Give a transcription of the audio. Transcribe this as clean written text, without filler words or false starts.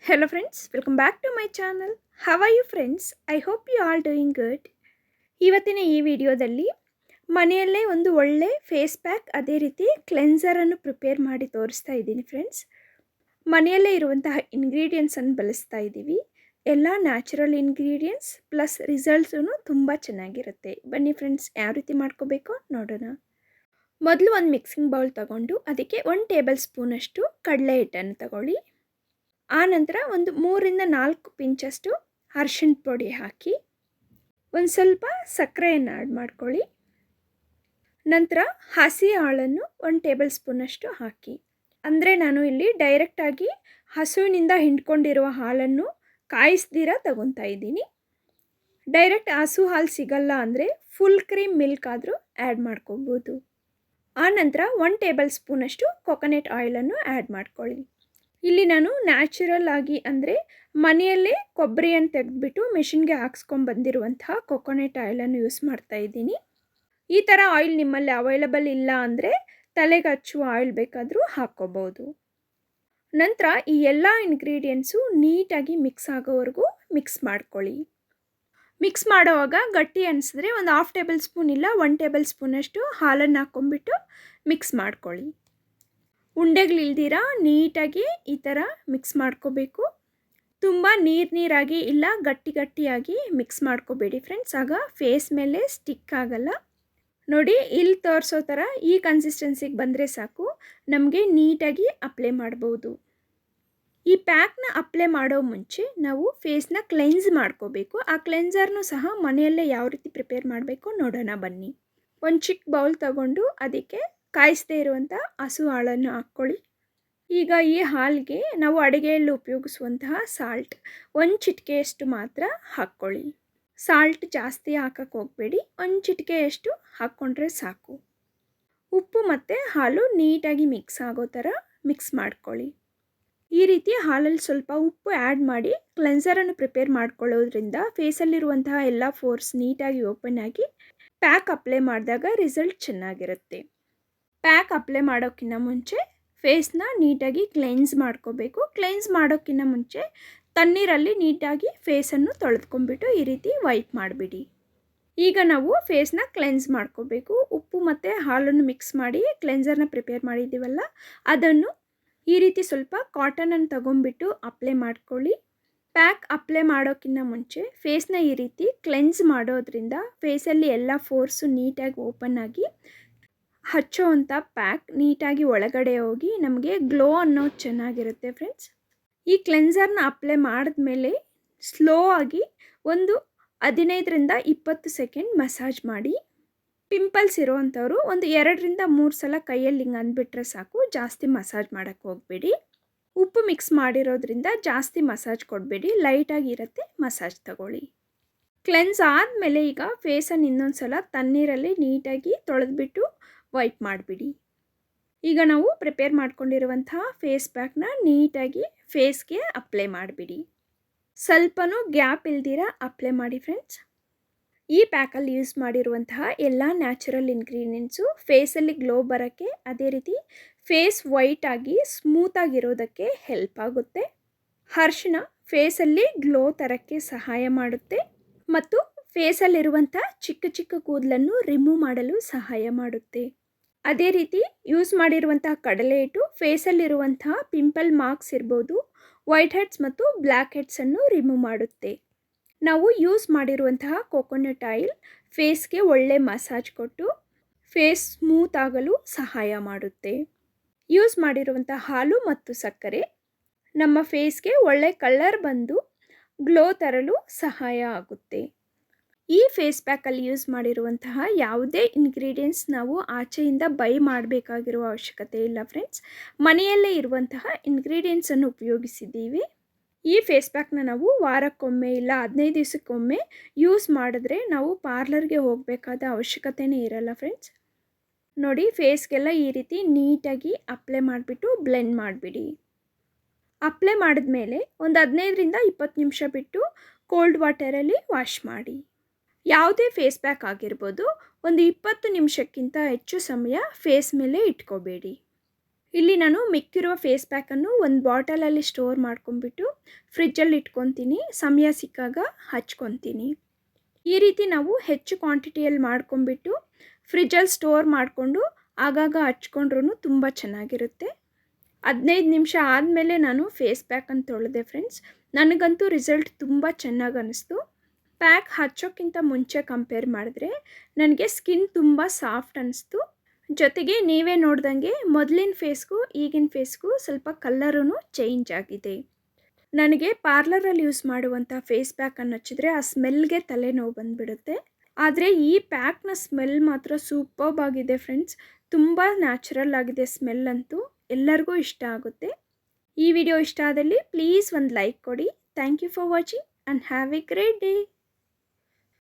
Hello friends, welcome back to my channel. How are you friends? I hope you all doing good. ಇವತ್ತಿನ ಈ ವಿಡಿಯೋದಲ್ಲಿ ಮನೆಯಲ್ಲೇ ಒಂದು ಒಳ್ಳೆ ಫೇಸ್ ಪ್ಯಾಕ್ ಅದೇ ರೀತಿ ಕ್ಲೆನ್ಸರ್ ಅನ್ನು ಪ್ರಿಪೇರ್ ಮಾಡಿ ತೋರಿಸ್ತಾ ಇದ್ದೀನಿ ಫ್ರೆಂಡ್ಸ್. ಮನೆಯಲ್ಲೇ ಇರುವಂತಹ ಇಂಗ್ರೀಡಿಯೆಂಟ್ಸ್ ಅನ್ನು ಬಳಸ್ತಾ ಇದ್ದೀವಿ. ಎಲ್ಲ ನ್ಯಾಚುರಲ್ ಇಂಗ್ರೀಡಿಯೆಂಟ್ಸ್ ಪ್ಲಸ್ ರಿಸಲ್ಟ್ಸು ತುಂಬ ಚೆನ್ನಾಗಿರುತ್ತೆ. ಬನ್ನಿ ಫ್ರೆಂಡ್ಸ್, ಯಾವ ರೀತಿ ಮಾಡ್ಕೋಬೇಕೋ ನೋಡೋಣ. ಮೊದಲು ಒಂದು ಮಿಕ್ಸಿಂಗ್ ಬೌಲ್ ತಗೊಂಡು ಅದಕ್ಕೆ 1 ಟೇಬಲ್ ಸ್ಪೂನಷ್ಟು ಕಡಲೆ ಹಿಟ್ಟನ್ನು ತಗೊಳ್ಳಿ. ಆನಂತರ ಒಂದು 3-4 ಪಿಂಚಷ್ಟು ಅರಿಶಿಣ ಪುಡಿ ಹಾಕಿ ಒಂದು ಸ್ವಲ್ಪ ಸಕ್ಕರೆಯನ್ನು ಆ್ಯಡ್ ಮಾಡ್ಕೊಳ್ಳಿ. ನಂತರ ಹಸಿ ಹಾಲನ್ನು 1 ಟೇಬಲ್ ಸ್ಪೂನಷ್ಟು ಹಾಕಿ. ಅಂದರೆ ನಾನು ಇಲ್ಲಿ ಡೈರೆಕ್ಟಾಗಿ ಹಸುವಿನಿಂದ ಹಿಂಡ್ಕೊಂಡಿರುವ ಹಾಲನ್ನು ಕಾಯಿಸ್ದಿರ ತಗೊತಾ ಇದ್ದೀನಿ. ಡೈರೆಕ್ಟ್ ಹಸು ಹಾಲು ಸಿಗಲ್ಲ ಅಂದರೆ ಫುಲ್ ಕ್ರೀಮ್ ಮಿಲ್ಕ್ ಆದರೂ ಆ್ಯಡ್ ಮಾಡ್ಕೋಬೋದು. ಆನಂತರ 1 ಟೇಬಲ್ ಸ್ಪೂನಷ್ಟು ಕೊಕೊನಟ್ ಆಯಿಲನ್ನು ಆ್ಯಡ್ ಮಾಡ್ಕೊಳ್ಳಿ. ಇಲ್ಲಿ ನಾನು ನ್ಯಾಚುರಲ್ ಆಗಿ ಅಂದರೆ ಮನೆಯಲ್ಲೇ ಕೊಬ್ಬರಿಯನ್ನು ತೆಗೆದುಬಿಟ್ಟು ಮೆಷಿನ್ಗೆ ಹಾಕ್ಸ್ಕೊಂಡು ಬಂದಿರುವಂತಹ ಕೊಕೊನಟ್ ಆಯಿಲನ್ನು ಯೂಸ್ ಮಾಡ್ತಾ ಇದ್ದೀನಿ. ಈ ಥರ ಆಯಿಲ್ ನಿಮ್ಮಲ್ಲಿ ಅವೈಲಬಲ್ ಇಲ್ಲ ಅಂದರೆ ತಲೆಗೆ ಹಚ್ಚುವ ಆಯಿಲ್ ಬೇಕಾದರೂ ಹಾಕ್ಕೋಬೋದು. ನಂತರ ಈ ಎಲ್ಲ ಇಂಗ್ರೀಡಿಯೆಂಟ್ಸು ನೀಟಾಗಿ ಮಿಕ್ಸ್ ಆಗೋವರೆಗೂ ಮಿಕ್ಸ್ ಮಾಡ್ಕೊಳ್ಳಿ. ಮಿಕ್ಸ್ ಮಾಡುವಾಗ ಗಟ್ಟಿ ಅನಿಸಿದ್ರೆ ಒಂದು 1/2 ಟೇಬಲ್ ಸ್ಪೂನ್ ಇಲ್ಲ 1 ಟೇಬಲ್ ಸ್ಪೂನಷ್ಟು ಹಾಲನ್ನು ಹಾಕ್ಕೊಂಬಿಟ್ಟು ಮಿಕ್ಸ್ ಮಾಡ್ಕೊಳ್ಳಿ. ಉಂಡೆಗಳಿಲ್ದಿರ ನೀಟಾಗಿ ಈ ಥರ ಮಿಕ್ಸ್ ಮಾಡ್ಕೋಬೇಕು. ತುಂಬ ನೀರಾಗಿ ಇಲ್ಲ ಗಟ್ಟಿಯಾಗಿ ಮಿಕ್ಸ್ ಮಾಡ್ಕೋಬೇಡಿ ಫ್ರೆಂಡ್ಸ್, ಆಗ ಫೇಸ್ ಮೇಲೆ ಸ್ಟಿಕ್ ಆಗಲ್ಲ. ನೋಡಿ, ಇಲ್ಲಿ ತೋರಿಸೋ ಥರ ಈ ಕನ್ಸಿಸ್ಟೆನ್ಸಿಗೆ ಬಂದರೆ ಸಾಕು, ನಮಗೆ ನೀಟಾಗಿ ಅಪ್ಲೈ ಮಾಡ್ಬೋದು. ಈ ಪ್ಯಾಕ್ನ ಅಪ್ಲೈ ಮಾಡೋ ಮುಂಚೆ ನಾವು ಫೇಸ್ನ ಕ್ಲೆನ್ಸ್ ಮಾಡ್ಕೋಬೇಕು. ಆ ಕ್ಲೆನ್ಸರ್ನೂ ಸಹ ಮನೆಯಲ್ಲೇ ಯಾವ ರೀತಿ ಪ್ರಿಪೇರ್ ಮಾಡಬೇಕು ನೋಡೋಣ ಬನ್ನಿ. ಒಂದು ಚಿಕ್ಕ ಬೌಲ್ ತಗೊಂಡು ಅದಕ್ಕೆ ಕಾಯಿಸದೇ ಇರುವಂಥ ಹಸು ಹಾಲನ್ನು ಹಾಕ್ಕೊಳ್ಳಿ. ಈಗ ಈ ಹಾಲಿಗೆ ನಾವು ಅಡುಗೆಯಲ್ಲಿ ಉಪಯೋಗಿಸುವಂತಹ ಸಾಲ್ಟ್ 1 ಚಿಟಿಕೆಯಷ್ಟು ಮಾತ್ರ ಹಾಕ್ಕೊಳ್ಳಿ. ಸಾಲ್ಟ್ ಜಾಸ್ತಿ ಹಾಕಕ್ಕೆ ಹೋಗಬೇಡಿ, 1 ಚಿಟಿಕೆಯಷ್ಟು ಹಾಕ್ಕೊಂಡ್ರೆ ಸಾಕು. ಉಪ್ಪು ಮತ್ತು ಹಾಲು ನೀಟಾಗಿ ಮಿಕ್ಸ್ ಆಗೋ ಥರ ಮಿಕ್ಸ್ ಮಾಡ್ಕೊಳ್ಳಿ. ಈ ರೀತಿ ಹಾಲಲ್ಲಿ ಸ್ವಲ್ಪ ಉಪ್ಪು ಆ್ಯಡ್ ಮಾಡಿ ಕ್ಲೆನ್ಸರನ್ನು ಪ್ರಿಪೇರ್ ಮಾಡ್ಕೊಳ್ಳೋದ್ರಿಂದ ಫೇಸಲ್ಲಿರುವಂತಹ ಎಲ್ಲ ಫೋರ್ಸ್ ನೀಟಾಗಿ ಓಪನ್ ಆಗಿ ಪ್ಯಾಕ್ ಅಪ್ಲೈ ಮಾಡಿದಾಗ ರಿಸಲ್ಟ್ ಚೆನ್ನಾಗಿರುತ್ತೆ. ಪ್ಯಾಕ್ ಅಪ್ಲೈ ಮಾಡೋಕ್ಕಿಂತ ಮುಂಚೆ ಫೇಸ್ನ ನೀಟಾಗಿ ಕ್ಲೆನ್ಸ್ ಮಾಡ್ಕೋಬೇಕು. ಕ್ಲೆನ್ಸ್ ಮಾಡೋಕ್ಕಿಂತ ಮುಂಚೆ ತಣ್ಣೀರಲ್ಲಿ ನೀಟಾಗಿ ಫೇಸನ್ನು ತೊಳೆದ್ಕೊಂಡ್ಬಿಟ್ಟು ಈ ರೀತಿ ವೈಪ್ ಮಾಡಿಬಿಡಿ. ಈಗ ನಾವು ಫೇಸ್ನ ಕ್ಲೆನ್ಸ್ ಮಾಡ್ಕೋಬೇಕು. ಉಪ್ಪು ಮತ್ತು ಹಾಲನ್ನು ಮಿಕ್ಸ್ ಮಾಡಿ ಕ್ಲೆನ್ಸರ್ನ ಪ್ರಿಪೇರ್ ಮಾಡಿದ್ದೀವಲ್ಲ, ಅದನ್ನು ಈ ರೀತಿ ಸ್ವಲ್ಪ ಕಾಟನನ್ನು ತಗೊಂಡ್ಬಿಟ್ಟು ಅಪ್ಲೈ ಮಾಡ್ಕೊಳ್ಳಿ. ಪ್ಯಾಕ್ ಅಪ್ಲೈ ಮಾಡೋಕ್ಕಿಂತ ಮುಂಚೆ ಫೇಸ್ನ ಈ ರೀತಿ ಕ್ಲೆನ್ಸ್ ಮಾಡೋದ್ರಿಂದ ಫೇಸಲ್ಲಿ ಎಲ್ಲ ಫೋರ್ಸು ನೀಟಾಗಿ ಓಪನ್ ಆಗಿ ಹಚ್ಚೋ ಅಂಥ ಪ್ಯಾಕ್ ನೀಟಾಗಿ ಒಳಗಡೆ ಹೋಗಿ ನಮಗೆ ಗ್ಲೋ ಅನ್ನೋದು ಚೆನ್ನಾಗಿರುತ್ತೆ ಫ್ರೆಂಡ್ಸ್. ಈ ಕ್ಲೆನ್ಸರ್ನ ಅಪ್ಲೈ ಮಾಡಿದ್ಮೇಲೆ ಸ್ಲೋ ಆಗಿ ಒಂದು 15-20 ಸೆಕೆಂಡ್ ಮಸಾಜ್ ಮಾಡಿ. ಪಿಂಪಲ್ಸ್ ಇರೋವಂಥವ್ರು ಒಂದು 2-3 ಸಲ ಕೈಯಲ್ಲಿ ಹಿಂಗೆ ಅಂದ್ಬಿಟ್ರೆ ಸಾಕು, ಜಾಸ್ತಿ ಮಸಾಜ್ ಮಾಡೋಕ್ಕೆ ಹೋಗಬೇಡಿ. ಉಪ್ಪು ಮಿಕ್ಸ್ ಮಾಡಿರೋದ್ರಿಂದ ಜಾಸ್ತಿ ಮಸಾಜ್ ಕೊಡಬೇಡಿ, ಲೈಟಾಗಿ ಇರುತ್ತೆ, ಮಸಾಜ್ ತಗೊಳ್ಳಿ. ಕ್ಲೆನ್ಸ್ ಆದಮೇಲೆ ಈಗ ಫೇಸನ್ನು ಇನ್ನೊಂದು ಸಲ ತಣ್ಣೀರಲ್ಲಿ ನೀಟಾಗಿ ತೊಳೆದ್ಬಿಟ್ಟು ವೈಪ್ ಮಾಡಿಬಿಡಿ. ಈಗ ನಾವು ಪ್ರಿಪೇರ್ ಮಾಡ್ಕೊಂಡಿರುವಂತಹ ಫೇಸ್ ಪ್ಯಾಕ್ನ ನೀಟಾಗಿ ಫೇಸ್ಗೆ ಅಪ್ಲೈ ಮಾಡಿಬಿಡಿ. ಸ್ವಲ್ಪನೂ ಗ್ಯಾಪ್ ಇಲ್ದಿರ ಅಪ್ಲೈ ಮಾಡಿ ಫ್ರೆಂಡ್ಸ್. ಈ ಪ್ಯಾಕಲ್ಲಿ ಯೂಸ್ ಮಾಡಿರುವಂತಹ ಎಲ್ಲ ನ್ಯಾಚುರಲ್ ಇಂಗ್ರೀಡಿಯೆಂಟ್ಸು ಫೇಸಲ್ಲಿ ಗ್ಲೋ ಬರೋಕ್ಕೆ, ಅದೇ ರೀತಿ ಫೇಸ್ ವೈಟಾಗಿ ಸ್ಮೂತಾಗಿರೋದಕ್ಕೆ ಹೆಲ್ಪ್ ಆಗುತ್ತೆ. ಅರಿಶಿಣ ಫೇಸಲ್ಲಿ ಗ್ಲೋ ತರೋಕ್ಕೆ ಸಹಾಯ ಮಾಡುತ್ತೆ ಮತ್ತು ಫೇಸಲ್ಲಿರುವಂಥ ಚಿಕ್ಕ ಕೂದಲನ್ನು ರಿಮೂವ್ ಮಾಡಲು ಸಹಾಯ ಮಾಡುತ್ತೆ. ಅದೇ ರೀತಿ ಯೂಸ್ ಮಾಡಿರುವಂತಹ ಕಡಲೆ ಹಿಟ್ಟು ಫೇಸಲ್ಲಿರುವಂತಹ ಪಿಂಪಲ್ ಮಾರ್ಕ್ಸ್ ಇರ್ಬೋದು, ವೈಟ್ ಹೆಡ್ಸ್ ಮತ್ತು ಬ್ಲ್ಯಾಕ್ ಹೆಡ್ಸನ್ನು ರಿಮೂವ್ ಮಾಡುತ್ತೆ. ನಾವು ಯೂಸ್ ಮಾಡಿರುವಂತಹ ಕೊಕೊನಟ್ ಆಯಿಲ್ ಫೇಸ್ಗೆ ಒಳ್ಳೆ ಮಸಾಜ್ ಕೊಟ್ಟು ಫೇಸ್ ಸ್ಮೂತ್ ಆಗಲು ಸಹಾಯ ಮಾಡುತ್ತೆ. ಯೂಸ್ ಮಾಡಿರುವಂಥ ಹಾಲು ಮತ್ತು ಸಕ್ಕರೆ ನಮ್ಮ ಫೇಸ್ಗೆ ಒಳ್ಳೆ ಕಲರ್ ಬಂದು ಗ್ಲೋ ತರಲು ಸಹಾಯ ಆಗುತ್ತೆ. ಈ ಫೇಸ್ ಪ್ಯಾಕಲ್ಲಿ ಯೂಸ್ ಮಾಡಿರುವಂತಹ ಯಾವುದೇ ಇಂಗ್ರೀಡಿಯೆಂಟ್ಸ್ ನಾವು ಆಚೆಯಿಂದ ಬೈ ಮಾಡಬೇಕಾಗಿರುವ ಅವಶ್ಯಕತೆ ಇಲ್ಲ ಫ್ರೆಂಡ್ಸ್. ಮನೆಯಲ್ಲೇ ಇರುವಂತಹ ಇಂಗ್ರೀಡಿಯೆಂಟ್ಸನ್ನು ಉಪಯೋಗಿಸಿದ್ದೀವಿ. ಈ ಫೇಸ್ ಪ್ಯಾಕ್ನ ನಾವು ವಾರಕ್ಕೊಮ್ಮೆ ಇಲ್ಲ 15 ದಿವಸಕ್ಕೊಮ್ಮೆ ಯೂಸ್ ಮಾಡಿದ್ರೆ ನಾವು ಪಾರ್ಲರ್ಗೆ ಹೋಗಬೇಕಾದ ಅವಶ್ಯಕತೆಯೇ ಇರಲ್ಲ ಫ್ರೆಂಡ್ಸ್. ನೋಡಿ, ಫೇಸ್ಗೆಲ್ಲ ಈ ರೀತಿ ನೀಟಾಗಿ ಅಪ್ಲೈ ಮಾಡಿಬಿಟ್ಟು ಬ್ಲೆಂಡ್ ಮಾಡಿಬಿಡಿ. ಅಪ್ಲೈ ಮಾಡಿದ್ಮೇಲೆ ಒಂದು 15-20 ನಿಮಿಷ ಬಿಟ್ಟು ಕೋಲ್ಡ್ ವಾಟರಲ್ಲಿ ವಾಶ್ ಮಾಡಿ. ಯಾವುದೇ ಫೇಸ್ ಪ್ಯಾಕ್ ಆಗಿರ್ಬೋದು, ಒಂದು 20 ನಿಮಿಷಕ್ಕಿಂತ ಹೆಚ್ಚು ಸಮಯ ಫೇಸ್ ಮೇಲೆ ಇಟ್ಕೋಬೇಡಿ. ಇಲ್ಲಿ ನಾನು ಮಿಕ್ಕಿರುವ ಫೇಸ್ ಪ್ಯಾಕನ್ನು ಒಂದು ಬಾಟಲಲ್ಲಿ ಸ್ಟೋರ್ ಮಾಡ್ಕೊಂಡ್ಬಿಟ್ಟು ಫ್ರಿಜ್ಜಲ್ಲಿ ಇಟ್ಕೊತೀನಿ, ಸಮಯ ಸಿಕ್ಕಾಗ ಹಚ್ಕೊತೀನಿ. ಈ ರೀತಿ ನಾವು ಹೆಚ್ಚು ಕ್ವಾಂಟಿಟಿಯಲ್ಲಿ ಮಾಡ್ಕೊಂಬಿಟ್ಟು ಫ್ರಿಜ್ಜಲ್ಲಿ ಸ್ಟೋರ್ ಮಾಡಿಕೊಂಡು ಆಗಾಗ ಹಚ್ಕೊಂಡ್ರೂ ತುಂಬ ಚೆನ್ನಾಗಿರುತ್ತೆ. 15 ನಿಮಿಷ ಆದಮೇಲೆ ನಾನು ಫೇಸ್ ಪ್ಯಾಕನ್ನು ತೊಳೆದೆ ಫ್ರೆಂಡ್ಸ್. ನನಗಂತೂ ರಿಸಲ್ಟ್ ತುಂಬ ಚೆನ್ನಾಗಿ ಅನ್ನಿಸ್ತು. ಪ್ಯಾಕ್ ಹಚ್ಚೋಕ್ಕಿಂತ ಮುಂಚೆ ಕಂಪೇರ್ ಮಾಡಿದ್ರೆ ನನಗೆ ಸ್ಕಿನ್ ತುಂಬ ಸಾಫ್ಟ್ ಅನ್ನಿಸ್ತು. ಜೊತೆಗೆ ನೀವೇ ನೋಡ್ದಂಗೆ ಮೊದಲಿನ ಫೇಸ್ಗೂ ಈಗಿನ ಫೇಸ್ಗೂ ಸ್ವಲ್ಪ ಕಲ್ಲರೂ ಚೇಂಜ್ ಆಗಿದೆ. ನನಗೆ ಪಾರ್ಲರಲ್ಲಿ ಯೂಸ್ ಮಾಡುವಂಥ ಫೇಸ್ ಪ್ಯಾಕನ್ನು ಹಚ್ಚಿದ್ರೆ ಆ ಸ್ಮೆಲ್ಗೆ ತಲೆನೋವು ಬಂದುಬಿಡುತ್ತೆ. ಆದರೆ ಈ ಪ್ಯಾಕ್ನ ಸ್ಮೆಲ್ ಮಾತ್ರ ಸೂಪರ್ಬ್ ಆಗಿದೆ ಫ್ರೆಂಡ್ಸ್. ತುಂಬ ನ್ಯಾಚುರಲ್ ಆಗಿದೆ ಸ್ಮೆಲ್ ಅಂತೂ. ಎಲ್ಲರಿಗೂ ಇಷ್ಟ ಆಗುತ್ತೆ. ಈ ವಿಡಿಯೋ ಇಷ್ಟ ಆದಲ್ಲಿ ಪ್ಲೀಸ್ ಒಂದು ಲೈಕ್ ಕೊಡಿ. Thank you for watching and have a great day.